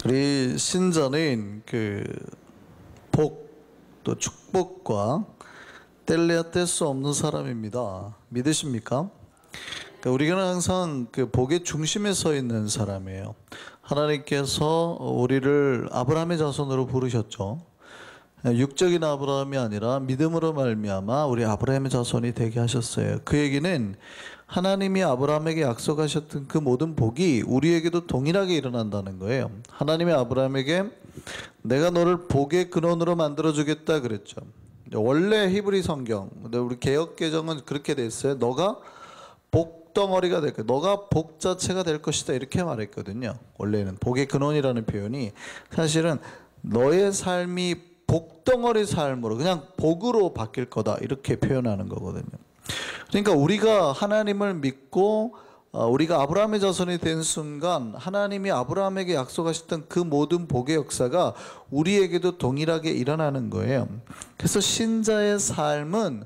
우리 신자는 복, 또 축복과 뗄래야 뗄 수 없는 사람입니다. 믿으십니까? 그러니까 우리는 항상 복의 중심에 서 있는 사람이에요. 하나님께서 우리를 아브라함의 자손으로 부르셨죠. 육적인 아브라함이 아니라 믿음으로 말미암아 우리 아브라함의 자손이 되게 하셨어요. 그 얘기는 하나님이 아브라함에게 약속하셨던 그 모든 복이 우리에게도 동일하게 일어난다는 거예요. 하나님이 아브라함에게 내가 너를 복의 근원으로 만들어주겠다 그랬죠. 원래 히브리 성경, 우리 개역 개정은 그렇게 돼 있어요. 너가 복덩어리가 될 거야. 너가 복 자체가 될 것이다. 이렇게 말했거든요. 원래는 복의 근원이라는 표현이 사실은 너의 삶이 복덩어리 삶으로 그냥 복으로 바뀔 거다 이렇게 표현하는 거거든요. 그러니까 우리가 하나님을 믿고 우리가 아브라함의 자손이 된 순간 하나님이 아브라함에게 약속하셨던 그 모든 복의 역사가 우리에게도 동일하게 일어나는 거예요. 그래서 신자의 삶은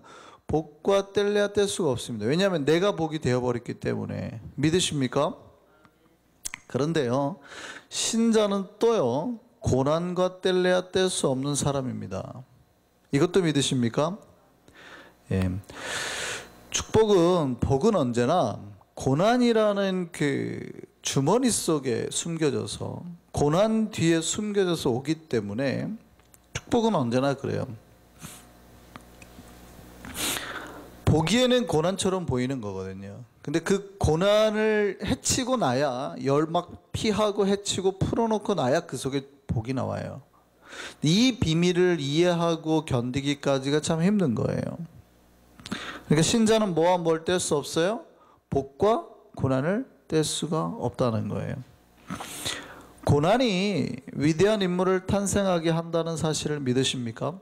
복과 뗄래야 뗄 수가 없습니다. 왜냐하면 내가 복이 되어버렸기 때문에. 믿으십니까? 그런데요, 신자는 또요 고난과 뗄래야 뗄 수 없는 사람입니다. 이것도 믿으십니까? 예. 복은 언제나 고난이라는 그 주머니 속에 숨겨져서 고난 뒤에 숨겨져서 오기 때문에 축복은 언제나 그래요. 보기에는 고난처럼 보이는 거거든요. 근데 그 고난을 헤치고 나야 열막 피하고 헤치고 풀어놓고 나야 그 속에 복이 나와요. 이 비밀을 이해하고 견디기까지가 참 힘든 거예요. 그러니까 신자는 뭐와 뭘 뗄 수 없어요? 복과 고난을 뗄 수가 없다는 거예요. 고난이 위대한 인물을 탄생하게 한다는 사실을 믿으십니까?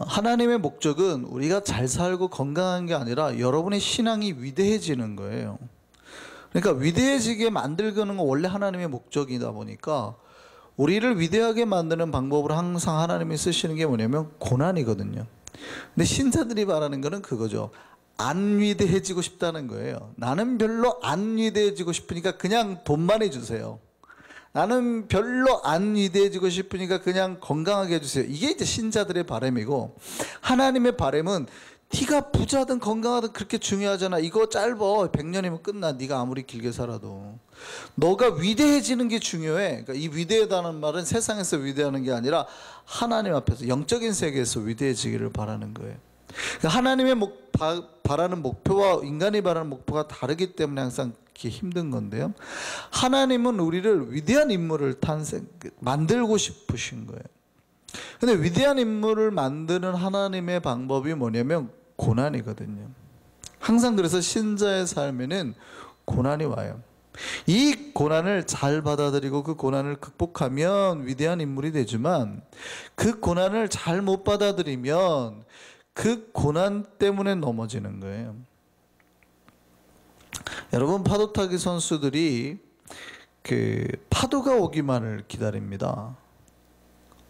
하나님의 목적은 우리가 잘 살고 건강한 게 아니라 여러분의 신앙이 위대해지는 거예요. 그러니까 위대해지게 만들는 건 원래 하나님의 목적이다 보니까 우리를 위대하게 만드는 방법으로 항상 하나님이 쓰시는 게 뭐냐면 고난이거든요. 근데 신자들이 바라는 거는 그거죠. 안 위대해지고 싶다는 거예요. 나는 별로 안 위대해지고 싶으니까 그냥 돈만 해주세요. 나는 별로 안 위대해지고 싶으니까 그냥 건강하게 해주세요. 이게 이제 신자들의 바람이고, 하나님의 바람은 네가 부자든 건강하든 그렇게 중요하잖아. 이거 짧아. 100년이면 끝나. 네가 아무리 길게 살아도. 너가 위대해지는 게 중요해. 그러니까 이 위대하다는 말은 세상에서 위대하는 게 아니라 하나님 앞에서 영적인 세계에서 위대해지기를 바라는 거예요. 그러니까 하나님의 바라는 목표와 인간이 바라는 목표가 다르기 때문에 항상 그게 힘든 건데요. 하나님은 우리를 위대한 인물을 만들고 싶으신 거예요. 근데 위대한 인물을 만드는 하나님의 방법이 뭐냐면 고난이거든요. 항상 그래서 신자의 삶에는 고난이 와요. 이 고난을 잘 받아들이고 그 고난을 극복하면 위대한 인물이 되지만, 그 고난을 잘 못 받아들이면 그 고난 때문에 넘어지는 거예요. 여러분, 파도타기 선수들이 그 파도가 오기만을 기다립니다.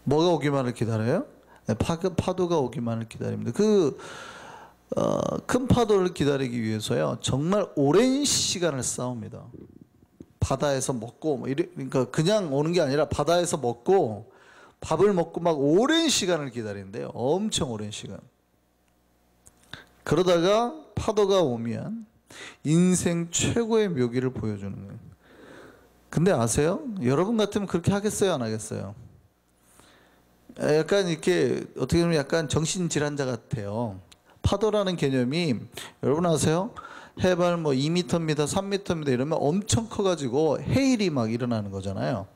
뭐가 오기만을 기다려요? 네, 파도가 오기만을 기다립니다. 큰 파도를 기다리기 위해서요, 정말 오랜 시간을 싸웁니다. 바다에서 먹고, 그러니까 그냥 오는 게 아니라 바다에서 먹고, 밥을 먹고 막 오랜 시간을 기다린대요. 엄청 오랜 시간. 그러다가 파도가 오면 인생 최고의 묘기를 보여주는 거예요. 근데 아세요? 여러분 같으면 그렇게 하겠어요? 안 하겠어요? 약간 이렇게 어떻게 보면 약간 정신질환자 같아요. 파도라는 개념이 여러분 아세요? 해발 뭐 2m입니다, 3m입니다 이러면 엄청 커가지고 해일이 막 일어나는 거잖아요.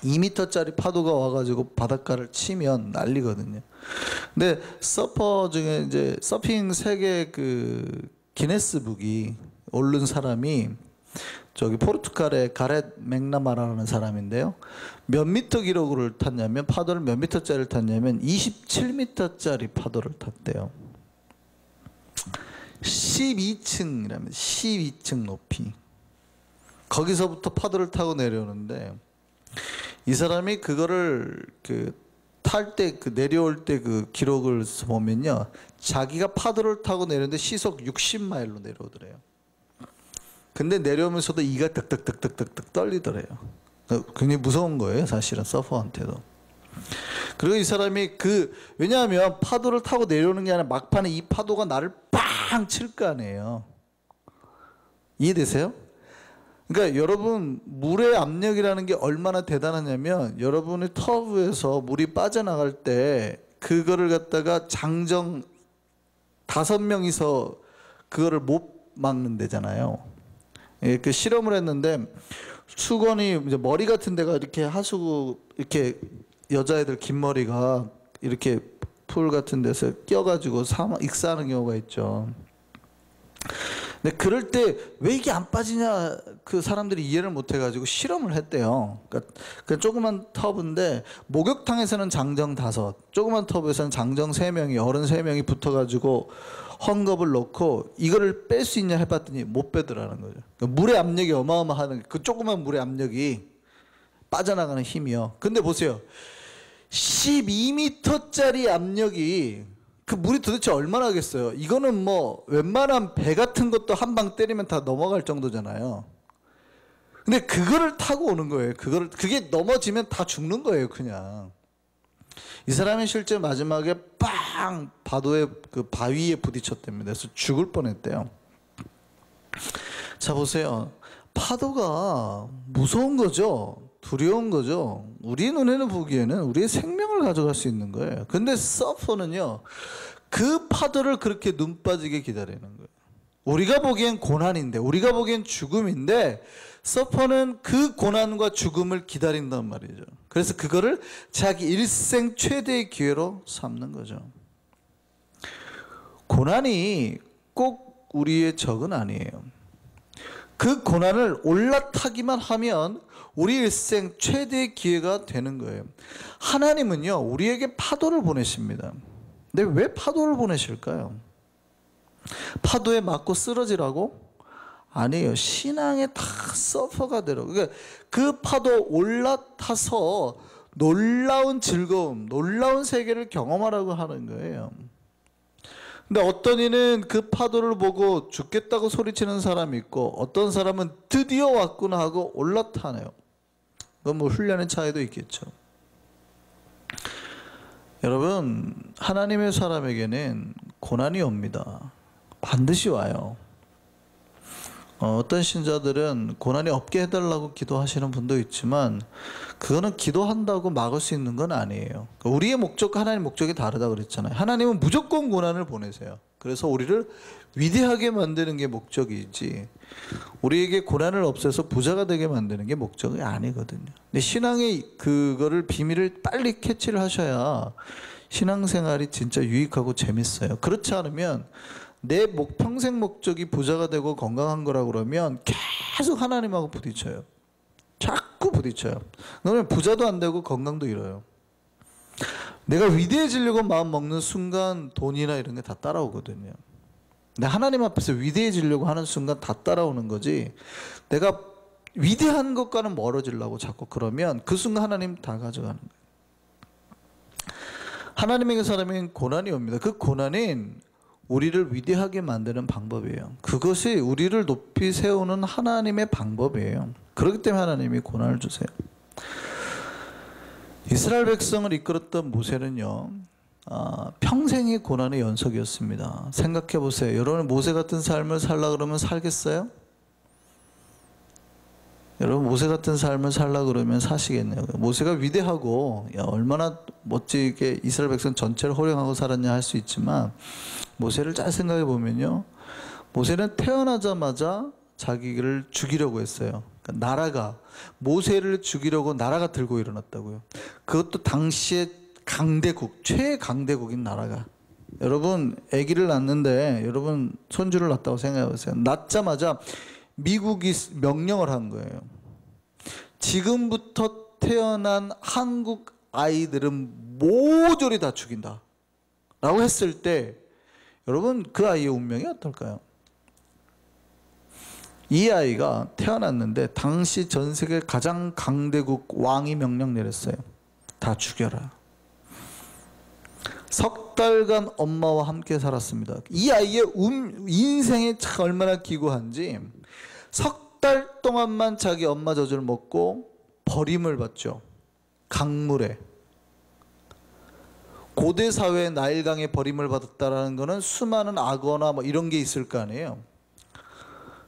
2m짜리 파도가 와가지고 바닷가를 치면 난리거든요. 근데 서퍼 중에 이제 서핑 세계 그 기네스북이 오른 사람이 저기 포르투갈의 가렛 맥나마라는 사람인데요. 몇 미터 기록을 탔냐면, 파도를 몇 미터짜리를 탔냐면 27미터짜리 파도를 탔대요. 12층이라면 12층 높이. 거기서부터 파도를 타고 내려오는데, 이 사람이 그거를 탈 때 내려올 때 그 기록을 보면요, 자기가 파도를 타고 내렸는데 시속 60마일로 내려오더래요. 근데 내려오면서도 이가 득득득득득득 떨리더래요. 굉장히 무서운 거예요, 사실은 서퍼한테도. 그리고 이 사람이 왜냐하면 파도를 타고 내려오는 게 아니라 막판에 이 파도가 나를 빵 칠 거 아니에요. 이해되세요? 그러니까 여러분, 물의 압력이라는 게 얼마나 대단하냐면, 여러분의 터브에서 물이 빠져나갈 때 그거를 갖다가 장정 5명이서 그거를 못 막는 데잖아요. 예, 그 실험을 했는데, 수건이 이제 머리 같은 데가 이렇게 하수구, 이렇게 여자애들 긴 머리가 이렇게 풀 같은 데서 껴가지고 익사하는 경우가 있죠. 근데 그럴 때 왜 이게 안 빠지냐, 그 사람들이 이해를 못 해가지고 실험을 했대요. 그러니까 조그만 터브인데, 목욕탕에서는 장정 5, 조그만 터브에서는 장정 3명이, 어른 3명이 붙어가지고 헝겊을 넣고 이거를 뺄 수 있냐 해봤더니 못 빼더라는 거죠. 그러니까 물의 압력이 어마어마한, 그 조그만 물의 압력이 빠져나가는 힘이요. 근데 보세요, 12m짜리 압력이, 그 물이 도대체 얼마나 하겠어요? 이거는 뭐 웬만한 배 같은 것도 한 방 때리면 다 넘어갈 정도잖아요. 근데 그거를 타고 오는 거예요. 그게 넘어지면 다 죽는 거예요, 그냥. 이 사람이 실제 마지막에 빵 파도에, 그 바위에 부딪혔답니다. 그래서 죽을 뻔했대요. 자, 보세요. 파도가 무서운 거죠. 두려운 거죠. 우리 눈에는 보기에는 우리의 생명을 가져갈 수 있는 거예요. 근데 서퍼는요, 그 파도를 그렇게 눈 빠지게 기다리는 거예요. 우리가 보기엔 고난인데, 우리가 보기엔 죽음인데, 서퍼는 그 고난과 죽음을 기다린단 말이죠. 그래서 그거를 자기 일생 최대의 기회로 삼는 거죠. 고난이 꼭 우리의 적은 아니에요. 그 고난을 올라타기만 하면 우리 일생 최대의 기회가 되는 거예요. 하나님은요, 우리에게 파도를 보내십니다. 근데 왜 파도를 보내실까요? 파도에 맞고 쓰러지라고? 아니에요. 신앙의 다 서퍼가 되라고. 그러니까 그 파도 올라타서 놀라운 즐거움, 놀라운 세계를 경험하라고 하는 거예요. 근데 어떤 이는 그 파도를 보고 죽겠다고 소리치는 사람이 있고, 어떤 사람은 드디어 왔구나 하고 올라타네요. 그건 뭐 훈련의 차이도 있겠죠. 여러분, 하나님의 사람에게는 고난이 옵니다. 반드시 와요. 어떤 신자들은 고난이 없게 해달라고 기도하시는 분도 있지만, 그거는 기도한다고 막을 수 있는 건 아니에요. 우리의 목적과 하나님의 목적이 다르다 그랬잖아요. 하나님은 무조건 고난을 보내세요. 그래서 우리를 위대하게 만드는 게 목적이지, 우리에게 고난을 없애서 부자가 되게 만드는 게 목적이 아니거든요. 근데 신앙의 그거를, 비밀을 빨리 캐치를 하셔야 신앙생활이 진짜 유익하고 재밌어요. 그렇지 않으면 내 평생 목적이 부자가 되고 건강한 거라 그러면 계속 하나님하고 부딪혀요. 자꾸 부딪혀요. 그러면 부자도 안 되고 건강도 잃어요. 내가 위대해지려고 마음 먹는 순간 돈이나 이런 게 다 따라오거든요. 근데 하나님 앞에서 위대해지려고 하는 순간 다 따라오는 거지, 내가 위대한 것과는 멀어지려고 자꾸 그러면 그 순간 하나님 다 가져가는 거예요. 하나님에게 사람인 고난이 옵니다. 그 고난은 우리를 위대하게 만드는 방법이에요. 그것이 우리를 높이 세우는 하나님의 방법이에요. 그렇기 때문에 하나님이 고난을 주세요. 이스라엘 백성을 이끌었던 모세는요, 평생이 고난의 연속이었습니다. 생각해 보세요. 여러분, 모세 같은 삶을 살라 그러면 살겠어요? 여러분, 모세 같은 삶을 살라 그러면 사시겠네요. 모세가 위대하고, 야, 얼마나 멋지게 이스라엘 백성 전체를 호령하고 살았냐 할 수 있지만, 모세를 잘 생각해 보면요, 모세는 태어나자마자 자기를 죽이려고 했어요. 그러니까 나라가, 모세를 죽이려고 나라가 들고 일어났다고요. 그것도 당시에 강대국, 최강대국인 나라가. 여러분, 아기를 낳는데, 여러분 손주를 낳았다고 생각해 보세요. 낳자마자 미국이 명령을 한 거예요. 지금부터 태어난 한국 아이들은 모조리 다 죽인다 라고 했을 때, 여러분, 그 아이의 운명이 어떨까요? 이 아이가 태어났는데 당시 전 세계 가장 강대국 왕이 명령 내렸어요. 다 죽여라. 석 달간 엄마와 함께 살았습니다. 이 아이의 인생이 참 얼마나 기구한지, 석 달 동안만 자기 엄마 젖을 먹고 버림을 받죠. 강물에. 고대 사회의 나일강에 버림을 받았다라는 거는 수많은 악어나 뭐 이런 게 있을 거 아니에요.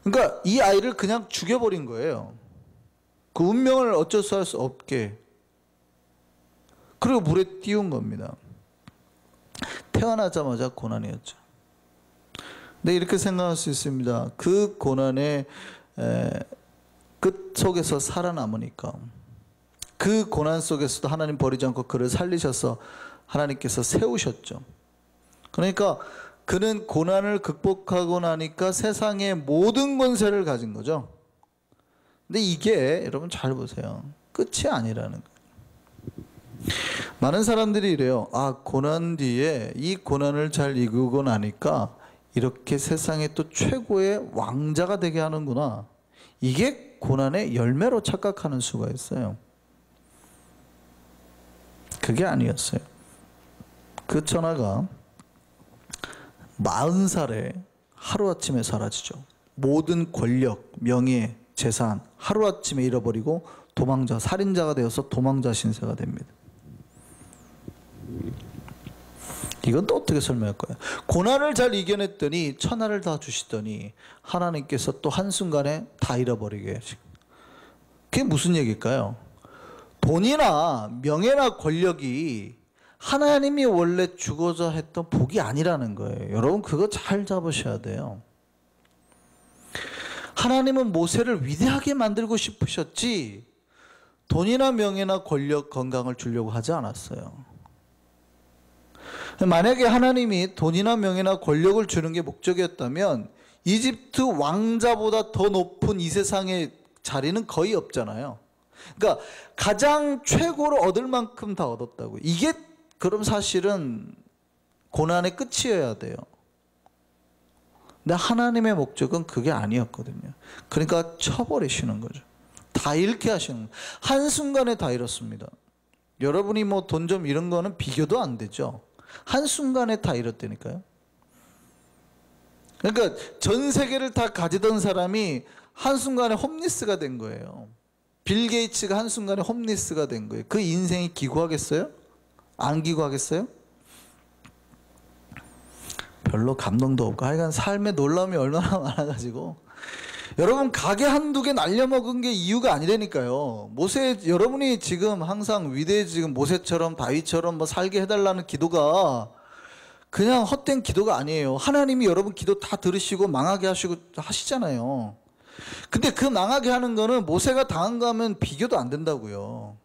그러니까 이 아이를 그냥 죽여버린 거예요. 그 운명을 어쩔 수 할 수 없게. 그리고 물에 띄운 겁니다. 태어나자마자 고난이었죠. 근데 이렇게 생각할 수 있습니다. 그 고난의 끝 속에서 살아남으니까, 그 고난 속에서도 하나님 버리지 않고 그를 살리셔서 하나님께서 세우셨죠. 그러니까 그는 고난을 극복하고 나니까 세상의 모든 권세를 가진 거죠. 근데 이게 여러분 잘 보세요. 끝이 아니라는 거예요. 많은 사람들이 이래요. 아, 고난 뒤에 이 고난을 잘 이기고 나니까 이렇게 세상의 또 최고의 왕자가 되게 하는구나. 이게 고난의 열매로 착각하는 수가 있어요. 그게 아니었어요. 그 천하가 40살에 하루아침에 사라지죠. 모든 권력, 명예, 재산 하루아침에 잃어버리고 도망자, 살인자가 되어서 도망자 신세가 됩니다. 이건 또 어떻게 설명할 거예요? 고난을 잘 이겨냈더니 천하를 다 주시더니 하나님께서 또 한순간에 다 잃어버리게 하시고. 그게 무슨 얘기일까요? 돈이나 명예나 권력이 하나님이 원래 주고자 했던 복이 아니라는 거예요. 여러분 그거 잘 잡으셔야 돼요. 하나님은 모세를 위대하게 만들고 싶으셨지 돈이나 명예나 권력, 건강을 주려고 하지 않았어요. 만약에 하나님이 돈이나 명예나 권력을 주는 게 목적이었다면 이집트 왕자보다 더 높은 이 세상의 자리는 거의 없잖아요. 그러니까 가장 최고로 얻을 만큼 다 얻었다고. 이게 그럼 사실은 고난의 끝이어야 돼요. 근데 하나님의 목적은 그게 아니었거든요. 그러니까 쳐버리시는 거죠. 다 잃게 하시는 거예요. 한순간에 다 잃었습니다. 여러분이 뭐 돈 좀 잃은 거는 비교도 안 되죠. 한순간에 다 잃었다니까요. 그러니까 전 세계를 다 가지던 사람이 한순간에 홈리스가 된 거예요. 빌 게이츠가 한순간에 홈리스가 된 거예요. 그 인생이 기구하겠어요? 안 기구하겠어요? 별로 감동도 없고 하여간 삶의 놀라움이 얼마나 많아가지고 여러분 가게 한두 개 날려먹은 게 이유가 아니라니까요. 모세, 여러분이 지금 항상 지금 모세처럼 다윗처럼 뭐 살게 해달라는 기도가 그냥 헛된 기도가 아니에요. 하나님이 여러분 기도 다 들으시고 망하게 하시고 하시잖아요. 근데 그 망하게 하는 거는 모세가 당한 거 하면 비교도 안 된다고요.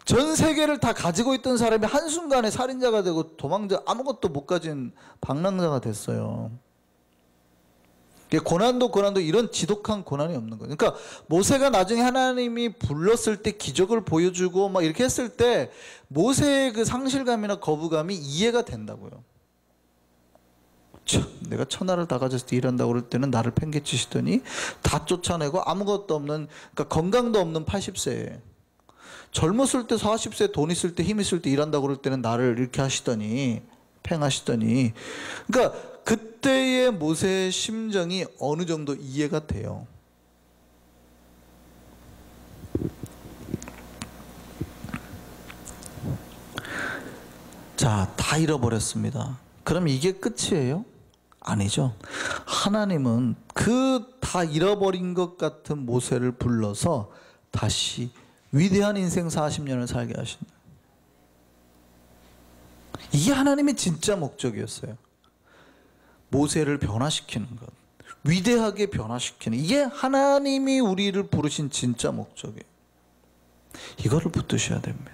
전 세계를 다 가지고 있던 사람이 한순간에 살인자가 되고 도망자, 아무것도 못 가진 방랑자가 됐어요. 고난도 이런 지독한 고난이 없는 거예요. 그러니까 모세가 나중에 하나님이 불렀을 때 기적을 보여주고 막 이렇게 했을 때 모세의 그 상실감이나 거부감이 이해가 된다고요. 내가 천하를 다 가졌을 때 일한다고 그럴 때는 나를 팽개치시더니 다 쫓아내고 아무것도 없는, 그러니까 건강도 없는 80세에 젊었을 때 40세 돈 있을 때 힘 있을 때 일한다고 그럴 때는 나를 이렇게 하시더니 팽하시더니, 그러니까 그때의 모세의 심정이 어느 정도 이해가 돼요. 자, 다 잃어버렸습니다. 그럼 이게 끝이에요? 아니죠. 하나님은 그 다 잃어버린 것 같은 모세를 불러서 다시 위대한 인생 40년을 살게 하신다. 이게 하나님의 진짜 목적이었어요. 모세를 변화시키는 것, 위대하게 변화시키는, 이게 하나님이 우리를 부르신 진짜 목적이에요. 이거를 붙드셔야 됩니다.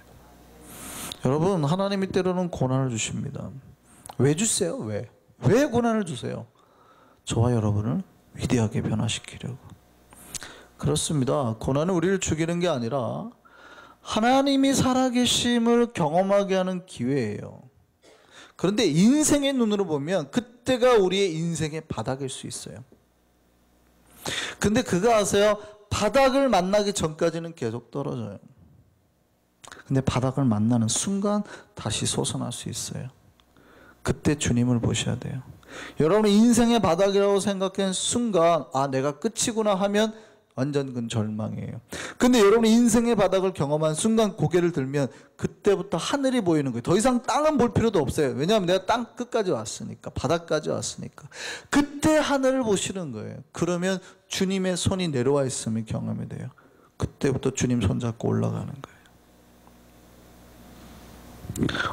여러분, 하나님이 때로는 고난을 주십니다. 왜 주세요? 왜 고난을 주세요? 저와 여러분을 위대하게 변화시키려고. 그렇습니다. 고난은 우리를 죽이는 게 아니라 하나님이 살아계심을 경험하게 하는 기회예요. 그런데 인생의 눈으로 보면 그때가 우리의 인생의 바닥일 수 있어요. 근데 그거 아세요? 바닥을 만나기 전까지는 계속 떨어져요. 근데 바닥을 만나는 순간 다시 솟아날 수 있어요. 그때 주님을 보셔야 돼요. 여러분의 인생의 바닥이라고 생각한 순간 아 내가 끝이구나 하면 완전 그건 절망이에요. 근데 여러분이 인생의 바닥을 경험한 순간 고개를 들면 그때부터 하늘이 보이는 거예요. 더 이상 땅은 볼 필요도 없어요. 왜냐하면 내가 땅 끝까지 왔으니까, 바닥까지 왔으니까. 그때 하늘을 보시는 거예요. 그러면 주님의 손이 내려와 있음이 경험이 돼요. 그때부터 주님 손잡고 올라가는 거예요.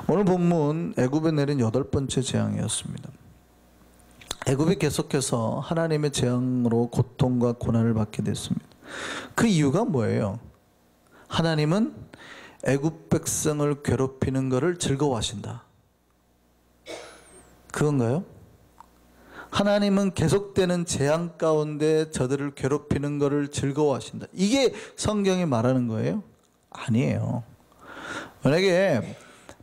오늘 본문 애굽에 내린 8번째 재앙이었습니다. 애굽이 계속해서 하나님의 재앙으로 고통과 고난을 받게 됐습니다. 그 이유가 뭐예요? 하나님은 애굽 백성을 괴롭히는 것을 즐거워하신다. 그건가요? 하나님은 계속되는 재앙 가운데 저들을 괴롭히는 것을 즐거워하신다. 이게 성경이 말하는 거예요? 아니에요. 만약에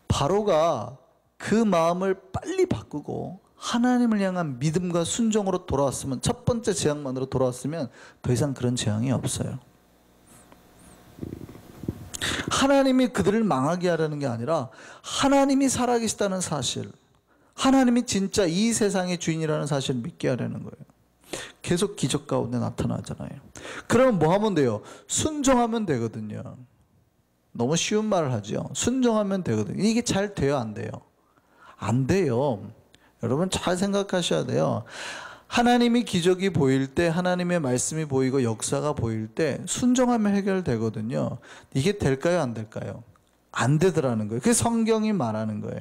바로가 그 마음을 빨리 바꾸고 하나님을 향한 믿음과 순종으로 돌아왔으면, 첫 번째 재앙만으로 돌아왔으면 더 이상 그런 재앙이 없어요. 하나님이 그들을 망하게 하려는 게 아니라 하나님이 살아계시다는 사실, 하나님이 진짜 이 세상의 주인이라는 사실을 믿게 하려는 거예요. 계속 기적 가운데 나타나잖아요. 그러면 뭐 하면 돼요? 순종하면 되거든요. 너무 쉬운 말을 하죠. 순종하면 되거든요. 이게 잘 돼요, 안 돼요? 안 돼요. 여러분 잘 생각하셔야 돼요. 하나님이 기적이 보일 때, 하나님의 말씀이 보이고 역사가 보일 때 순종하면 해결되거든요. 이게 될까요, 안 될까요? 안 되더라는 거예요. 그게 성경이 말하는 거예요.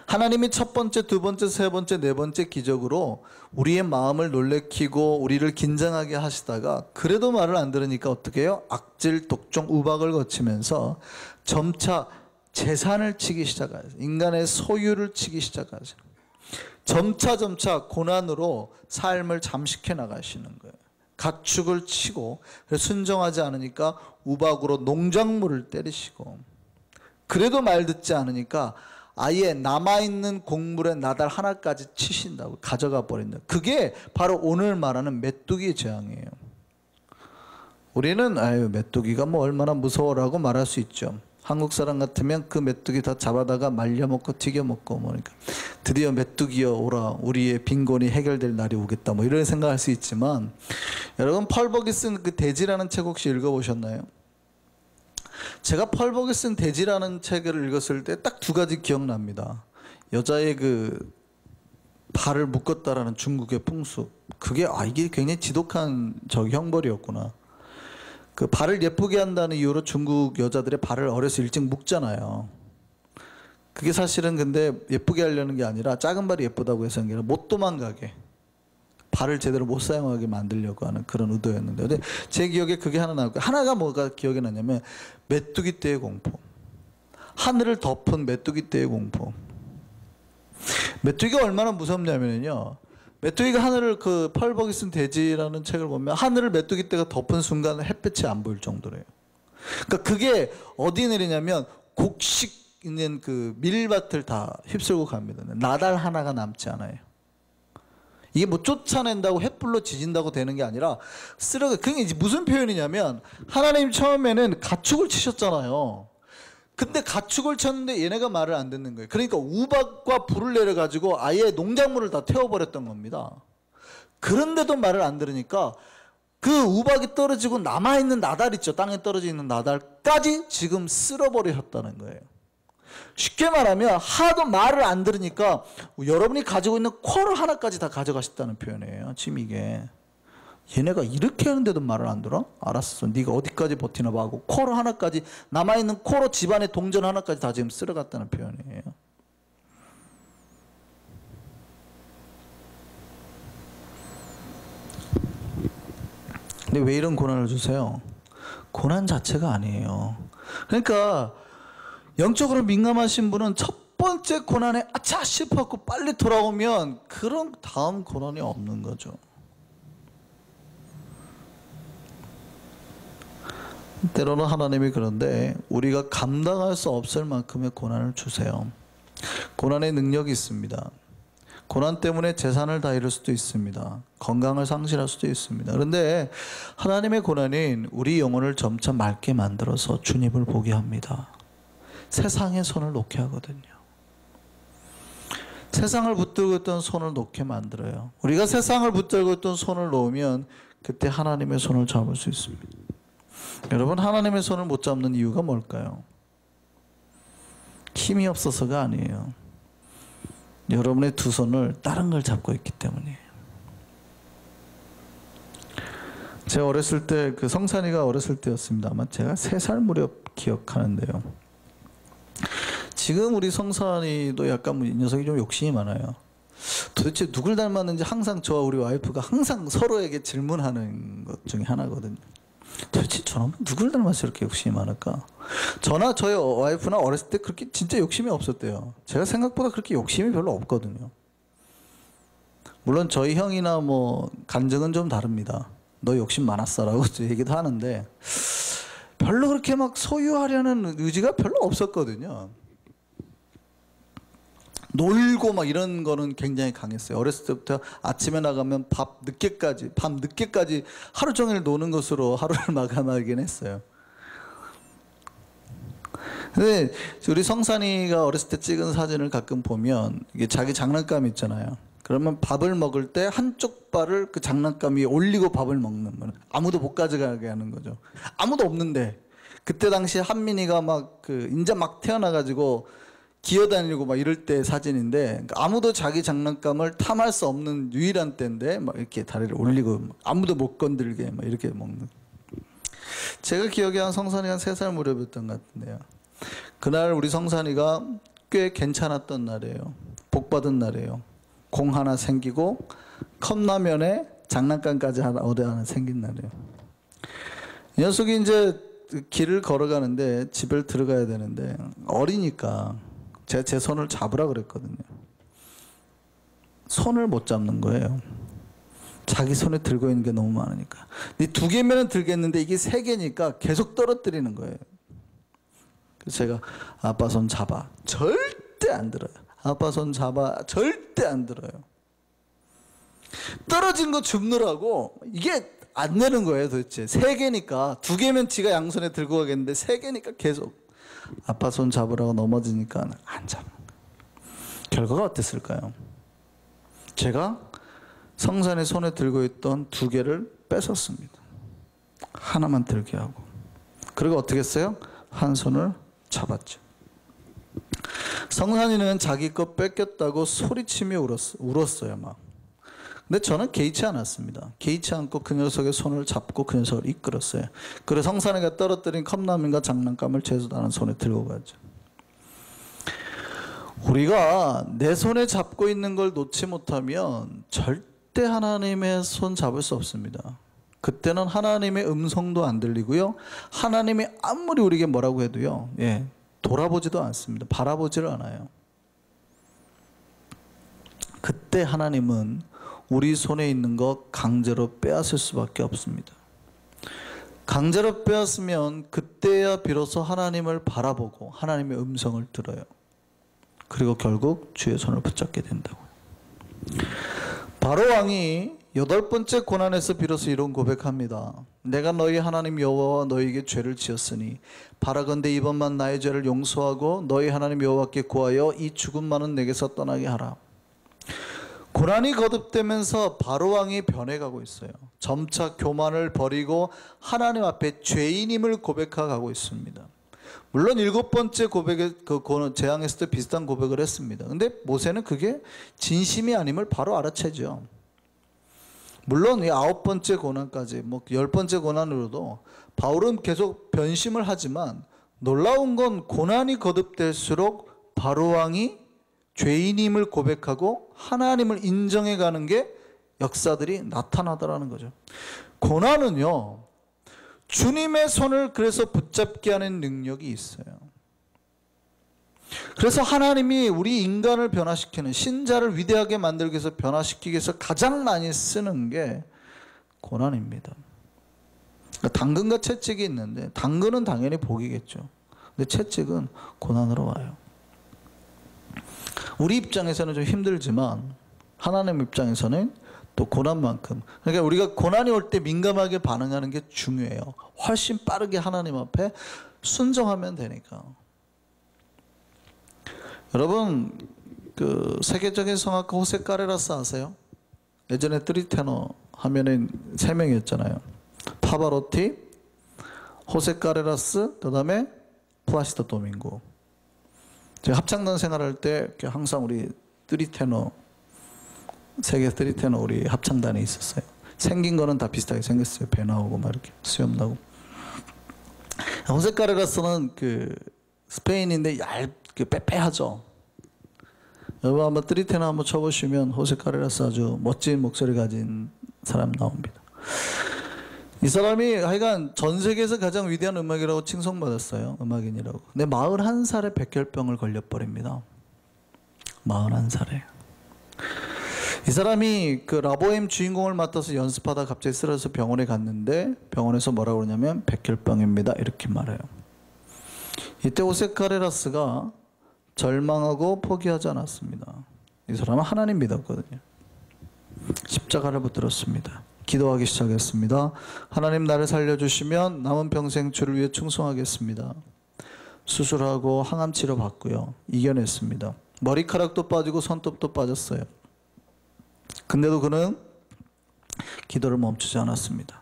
하나님이 첫 번째, 두 번째, 세 번째, 네 번째 기적으로 우리의 마음을 놀래키고 우리를 긴장하게 하시다가 그래도 말을 안 들으니까 어떻게 해요? 악질, 독종, 우박을 거치면서 점차 재산을 치기 시작하죠. 인간의 소유를 치기 시작하죠. 점차 고난으로 삶을 잠식해 나가시는 거예요. 가축을 치고 순종하지 않으니까 우박으로 농작물을 때리시고, 그래도 말 듣지 않으니까 아예 남아있는 곡물의 나달 하나까지 치신다고, 가져가 버린다. 그게 바로 오늘 말하는 메뚜기 재앙이에요. 우리는 아유 메뚜기가 뭐 얼마나 무서워라고 말할 수 있죠. 한국 사람 같으면 그 메뚜기 다 잡아다가 말려먹고 튀겨먹고 뭐니까 드디어 메뚜기여 오라, 우리의 빈곤이 해결될 날이 오겠다, 뭐 이런 생각할 수 있지만, 여러분 펄벅이 쓴 그 돼지라는 책 혹시 읽어보셨나요? 제가 펄벅이 쓴 돼지라는 책을 읽었을 때 딱 두 가지 기억납니다. 여자의 그 발을 묶었다라는 중국의 풍습, 그게 이게 굉장히 지독한 형벌이었구나. 그 발을 예쁘게 한다는 이유로 중국 여자들의 발을 어려서 일찍 묶잖아요. 그게 사실은 근데 예쁘게 하려는 게 아니라, 작은 발이 예쁘다고 해서 아니라 못 도망가게, 발을 제대로 못 사용하게 만들려고 하는 그런 의도였는데, 근데 제 기억에 그게 하나 나고, 하나가 뭐가 기억이 나냐면 메뚜기 떼의 공포, 하늘을 덮은 메뚜기 떼의 공포. 메뚜기가 얼마나 무섭냐면요, 메뚜기가 하늘을, 그 펄벅이 쓴 돼지라는 책을 보면 하늘을 메뚜기 떼가 덮은 순간 햇볕이 안 보일 정도래요. 그러니까 그게 어디 내리냐면 곡식 있는 그 밀밭을 다 휩쓸고 갑니다. 나달 하나가 남지 않아요. 이게 뭐 쫓아낸다고 횃불로 지진다고 되는 게 아니라 쓰러져. 그게 이제 무슨 표현이냐면, 하나님 처음에는 가축을 치셨잖아요. 근데 가축을 쳤는데 얘네가 말을 안 듣는 거예요. 그러니까 우박과 불을 내려가지고 아예 농작물을 다 태워버렸던 겁니다. 그런데도 말을 안 들으니까 그 우박이 떨어지고 남아있는 나달 있죠, 땅에 떨어져 있는 나달까지 지금 쓸어버리셨다는 거예요. 쉽게 말하면 하도 말을 안 들으니까 여러분이 가지고 있는 코를 하나까지 다 가져가셨다는 표현이에요. 지금 이게 얘네가 이렇게 하는데도 말을 안 들어? 알았어, 네가 어디까지 버티나 봐 하고 코로 하나까지, 남아있는 코로 집안의 동전 하나까지 다 지금 쓸어갔다는 표현이에요. 근데 왜 이런 고난을 주세요? 고난 자체가 아니에요. 그러니까 영적으로 민감하신 분은 첫 번째 고난에 아차 싶어갖고 빨리 돌아오면 그런 다음 고난이 없는 거죠. 때로는 하나님이 그런데 우리가 감당할 수 없을 만큼의 고난을 주세요. 고난의 능력이 있습니다. 고난 때문에 재산을 다 잃을 수도 있습니다. 건강을 상실할 수도 있습니다. 그런데 하나님의 고난은 우리 영혼을 점차 맑게 만들어서 주님을 보게 합니다. 세상에 손을 놓게 하거든요. 세상을 붙들고 있던 손을 놓게 만들어요. 우리가 세상을 붙들고 있던 손을 놓으면 그때 하나님의 손을 잡을 수 있습니다. 여러분, 하나님의 손을 못 잡는 이유가 뭘까요? 힘이 없어서가 아니에요. 여러분의 두 손을 다른 걸 잡고 있기 때문이에요. 제가 어렸을 때, 성산이가 어렸을 때였습니다만 제가 3살 무렵 기억하는데요. 지금 우리 성산이도 약간 이 녀석이 좀 욕심이 많아요. 도대체 누굴 닮았는지 항상 저와 우리 와이프가 항상 서로에게 질문하는 것 중에 하나거든요. 도대체 저놈은 누굴 닮아서 이렇게 욕심이 많을까? 저나 저희 와이프나 어렸을 때 그렇게 진짜 욕심이 없었대요. 제가 생각보다 그렇게 욕심이 별로 없거든요. 물론 저희 형이나 뭐 간증은 좀 다릅니다. 너 욕심 많았어라고 얘기도 하는데 별로 그렇게 막 소유하려는 의지가 별로 없었거든요. 놀고 막 이런 거는 굉장히 강했어요. 어렸을 때부터 아침에 나가면 밤 늦게까지 하루 종일 노는 것으로 하루를 마감하긴 했어요. 근데 우리 성산이가 어렸을 때 찍은 사진을 가끔 보면 이게 자기 장난감 있잖아요. 그러면 밥을 먹을 때 한쪽 발을 그 장난감 위에 올리고 밥을 먹는 거예요. 아무도 못 가져가게 하는 거죠. 아무도 없는데 그때 당시 한민이가 이제 막 태어나가지고 기어다니고 막 이럴 때 사진인데 아무도 자기 장난감을 탐할 수 없는 유일한 때인데 막 이렇게 다리를 올리고 아무도 못 건들게 막 이렇게 먹는. 제가 기억에 한 성산이가 한 3살 무렵이었던 것 같은데요. 그날 우리 성산이가 꽤 괜찮았던 날이에요. 복 받은 날이에요. 공 하나 생기고 컵라면에 장난감까지 하나 생긴 날이에요. 이 녀석이 이제 길을 걸어가는데 집을 들어가야 되는데 어리니까 제가 제 손을 잡으라 그랬거든요. 손을 못 잡는 거예요. 자기 손에 들고 있는 게 너무 많으니까. 2개면은 들겠는데 이게 3개니까 계속 떨어뜨리는 거예요. 그래서 제가 아빠 손 잡아. 절대 안 들어요. 아빠 손 잡아. 절대 안 들어요. 떨어진 거 줍느라고 이게 안 내는 거예요 도대체. 3개니까 2개면 지가 양손에 들고 가겠는데 3개니까 계속 아빠 손 잡으라고 넘어지니까 안 잡는 거예요. 결과가 어땠을까요? 제가 성산의 손에 들고 있던 2개를 뺏었습니다. 하나만 들게 하고. 그리고 어떻게 했어요? 한 손을 잡았죠. 성산이는 자기 거 뺏겼다고 소리치며 울었어요 막. 근데 저는 개의치 않았습니다. 개의치 않고 그 녀석의 손을 잡고 그 녀석을 이끌었어요. 그래서 성산이가 떨어뜨린 컵라면과 장난감을 제수다는 손에 들고 가죠. 우리가 내 손에 잡고 있는 걸 놓지 못하면 절대 하나님의 손 잡을 수 없습니다. 그때는 하나님의 음성도 안 들리고요. 하나님이 아무리 우리에게 뭐라고 해도요. 돌아보지도 않습니다. 바라보지를 않아요. 그때 하나님은 우리 손에 있는 거 강제로 빼앗을 수밖에 없습니다. 강제로 빼앗으면 그때야 비로소 하나님을 바라보고 하나님의 음성을 들어요. 그리고 결국 주의 손을 붙잡게 된다고요. 바로 왕이 8번째 고난에서 비로소 이런 고백합니다. 내가 너희 하나님 여호와와 너희에게 죄를 지었으니 바라건대 이번만 나의 죄를 용서하고 너희 하나님 여호와께 구하여 이 죽음만은 내게서 떠나게 하라. 고난이 거듭되면서 바로왕이 변해가고 있어요. 점차 교만을 버리고 하나님 앞에 죄인임을 고백하고 있습니다. 물론 7번째 고백에 재앙했을 때 비슷한 고백을 했습니다. 근데 모세는 그게 진심이 아님을 바로 알아채죠. 물론 이 9번째 고난까지 10번째 고난으로도 바울은 계속 변심을 하지만 놀라운 건 고난이 거듭될수록 바로왕이 죄인임을 고백하고 하나님을 인정해가는 게 역사들이 나타나더라는 거죠. 고난은요, 주님의 손을 그래서 붙잡게 하는 능력이 있어요. 그래서 하나님이 우리 인간을 변화시키는, 신자를 위대하게 만들기 위해서 변화시키기 위해서 가장 많이 쓰는 게 고난입니다. 그러니까 당근과 채찍이 있는데 당근은 당연히 복이겠죠. 근데 채찍은 고난으로 와요. 우리 입장에서는 좀 힘들지만 하나님 입장에서는 또 고난만큼, 그러니까 우리가 고난이 올 때 민감하게 반응하는 게 중요해요. 훨씬 빠르게 하나님 앞에 순종하면 되니까. 여러분, 그 세계적인 성악가 호세 카레라스 아세요? 예전에 트리테너 하면은 3명이었잖아요. 파바로티, 호세 카레라스, 그다음에 플라시도 도밍고. 제가 합창단 생활할 때 항상 우리 트리테너, 세계 트리테너 우리 합창단에 있었어요. 생긴 거는 다 비슷하게 생겼어요. 배 나오고 막 이렇게 수염 나고. 호세 카레라스는 그 스페인인데 얇게 빼빼하죠. 여러분 한번 트리테너 한번 쳐보시면 호세 카레라스 아주 멋진 목소리 가진 사람 나옵니다. 이 사람이 하여간 전 세계에서 가장 위대한 음악이라고 칭송받았어요. 음악인이라고. 근데 41살에 백혈병을 걸려버립니다. 41살에. 이 사람이 그 라보엠 주인공을 맡아서 연습하다 갑자기 쓰러져서 병원에 갔는데 병원에서 뭐라고 그러냐면 백혈병입니다. 이렇게 말해요. 이때 호세 카레라스가 절망하고 포기하지 않았습니다. 이 사람은 하나님 믿었거든요. 십자가를 붙들었습니다. 기도하기 시작했습니다. 하나님 나를 살려주시면 남은 평생 주를 위해 충성하겠습니다. 수술하고 항암 치료 받고요. 이겨냈습니다. 머리카락도 빠지고 손톱도 빠졌어요. 근데도 그는 기도를 멈추지 않았습니다.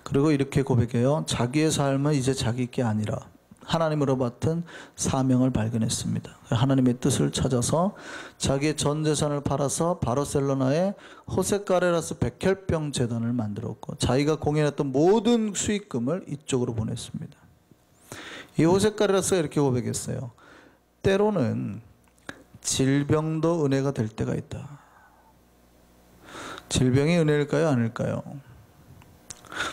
그리고 이렇게 고백해요. 자기의 삶은 이제 자기 게 아니라 하나님으로 맡은 사명을 발견했습니다. 하나님의 뜻을 찾아서 자기의 전 재산을 팔아서 바르셀로나에 호세 카레라스 백혈병 재단을 만들었고 자기가 공연했던 모든 수익금을 이쪽으로 보냈습니다. 이 호세 카레라스가 이렇게 고백했어요. 때로는 질병도 은혜가 될 때가 있다. 질병이 은혜일까요? 아닐까요?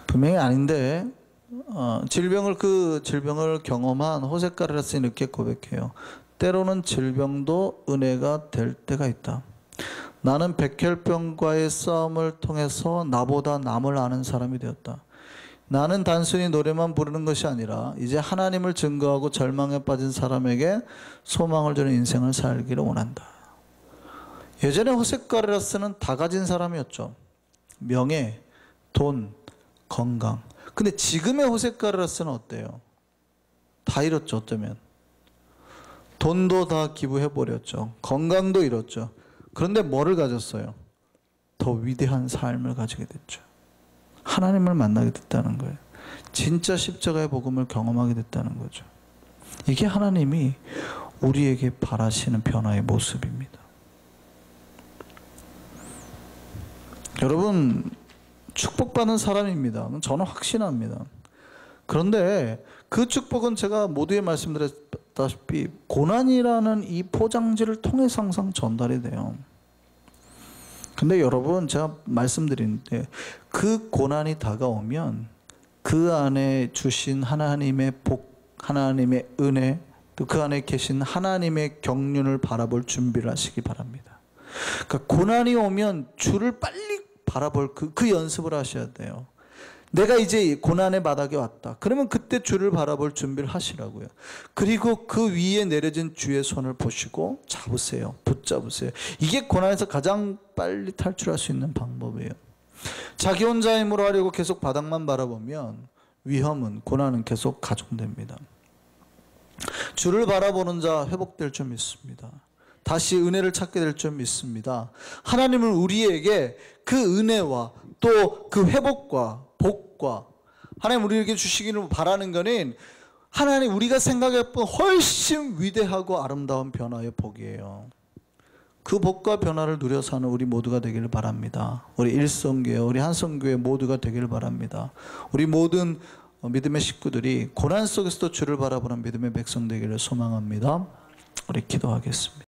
분명히 아닌데 그 질병을 경험한 호세 카레라스는 이렇게 고백해요. 때로는 질병도 은혜가 될 때가 있다. 나는 백혈병과의 싸움을 통해서 나보다 남을 아는 사람이 되었다. 나는 단순히 노래만 부르는 것이 아니라 이제 하나님을 증거하고 절망에 빠진 사람에게 소망을 주는 인생을 살기를 원한다. 예전에 호세 카레라스는 다 가진 사람이었죠. 명예, 돈, 건강. 근데 지금의 호세 카레라스는 어때요? 다 잃었죠. 어쩌면 돈도 다 기부해버렸죠. 건강도 잃었죠. 그런데 뭐를 가졌어요? 더 위대한 삶을 가지게 됐죠. 하나님을 만나게 됐다는 거예요. 진짜 십자가의 복음을 경험하게 됐다는 거죠. 이게 하나님이 우리에게 바라시는 변화의 모습입니다. 여러분 축복받는 사람입니다. 저는 확신합니다. 그런데 그 축복은 제가 모두에 말씀드렸다시피 고난이라는 이 포장지를 통해서 항상 전달이 돼요. 근데 여러분 제가 말씀드리는데 그 고난이 다가오면 그 안에 주신 하나님의 복, 하나님의 은혜, 또 그 안에 계신 하나님의 경륜을 바라볼 준비를 하시기 바랍니다. 그러니까 고난이 오면 주를 빨리 바라볼 그 연습을 하셔야 돼요. 내가 이제 고난의 바닥에 왔다. 그러면 그때 주를 바라볼 준비를 하시라고요. 그리고 그 위에 내려진 주의 손을 보시고 잡으세요. 붙잡으세요. 이게 고난에서 가장 빨리 탈출할 수 있는 방법이에요. 자기 혼자 힘으로 하려고 계속 바닥만 바라보면 위험은, 고난은 계속 가중됩니다. 주를 바라보는 자 회복될 줄 믿습니다. 다시 은혜를 찾게 될 줄 믿습니다. 하나님은 우리에게 그 은혜와 또 그 회복과 복과 하나님 우리에게 주시기를 바라는 것은 하나님 우리가 생각했던 훨씬 위대하고 아름다운 변화의 복이에요. 그 복과 변화를 누려 사는 우리 모두가 되기를 바랍니다. 우리 일성교회, 우리 한성교회 모두가 되기를 바랍니다. 우리 모든 믿음의 식구들이 고난 속에서도 주를 바라보는 믿음의 백성 되기를 소망합니다. 우리 기도하겠습니다.